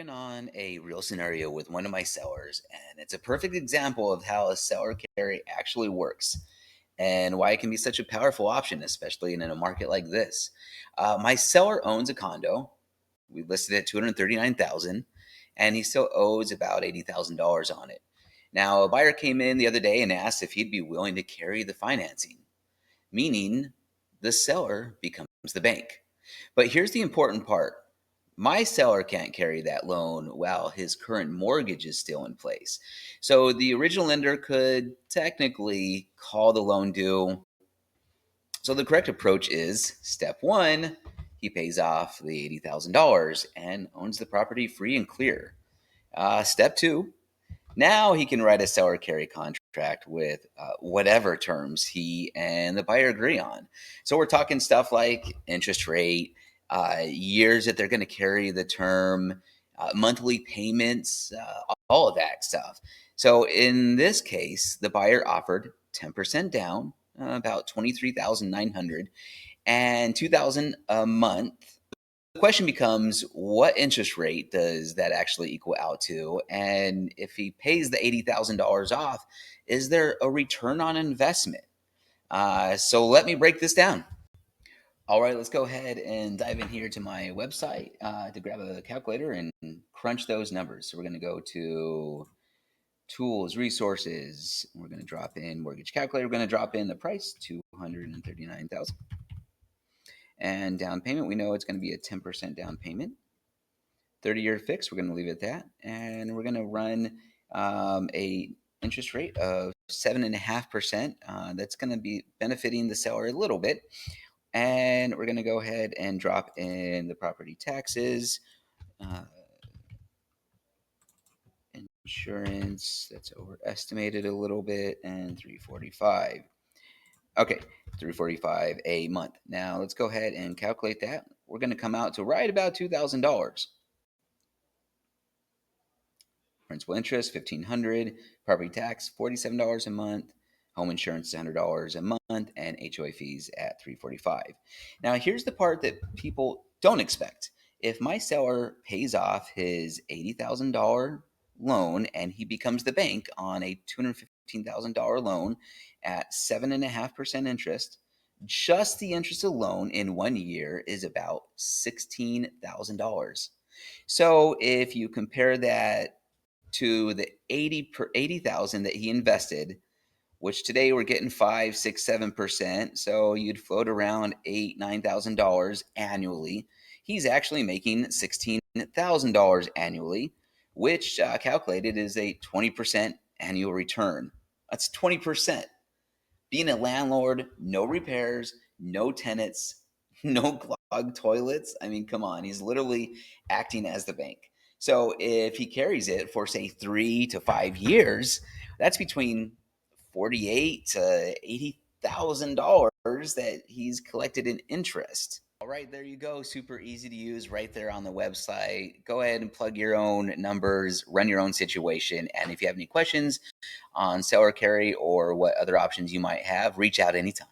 working on a real scenario with one of my sellers, and it's a perfect example of how a seller carry actually works and why it can be such a powerful option, especially in a market like this. My seller owns a condo. We listed it at 239,000, and he still owes about $80,000 on it. Now, a buyer came in the other day and asked if he'd be willing to carry the financing, meaning the seller becomes the bank. But here's the important part. My seller can't carry that loan while his current mortgage is still in place. So the original lender could technically call the loan due. So the correct approach is step one, he pays off the $80,000 and owns the property free and clear. Step two, now he can write a seller carry contract with whatever terms he and the buyer agree on. So we're talking stuff like interest rate, years that they're going to carry the term, monthly payments, all of that stuff. So in this case, the buyer offered 10% down, about 23,900, and 2,000 a month. The question becomes, what interest rate does that actually equal out to? And if he pays the $80,000 off, is there a return on investment? So let me break this down. All right, let's go ahead and dive in here to my website to grab a calculator and crunch those numbers. So we're going to go to tools, resources. We're going to drop in mortgage calculator. We're going to drop in the price, 239,000. And down payment, we know it's going to be a 10% down payment. 30-year fix, we're going to leave it at that. And we're going to run a interest rate of 7.5%. That's going to be benefiting the seller a little bit. And we're going to go ahead and drop in the property taxes, insurance, that's overestimated a little bit, and 345. Okay, 345 a month. Now let's go ahead and calculate that. We're going to come out to right about $2,000. Principal interest, $1,500. Property tax, $47 a month. Home insurance, $100 a month, and HOA fees at $345. Now, here's the part that people don't expect. If my seller pays off his $80,000 loan and he becomes the bank on a $215,000 loan at 7.5% interest, just the interest alone in 1 year is about $16,000. So if you compare that to the 80,000 that he invested, which today we're getting 5, 6, 7%. So you'd float around $8,000, $9,000 annually. He's actually making $16,000 annually, which calculated is a 20% annual return. That's 20%. Being a landlord, no repairs, no tenants, no clogged toilets. I mean, come on, he's literally acting as the bank. So if he carries it for say 3 to 5 years, that's between 48 to $80,000 that he's collected in interest. All right, there you go. Super easy to use right there on the website. Go ahead and plug your own numbers, run your own situation. And if you have any questions on seller carry or what other options you might have, reach out anytime.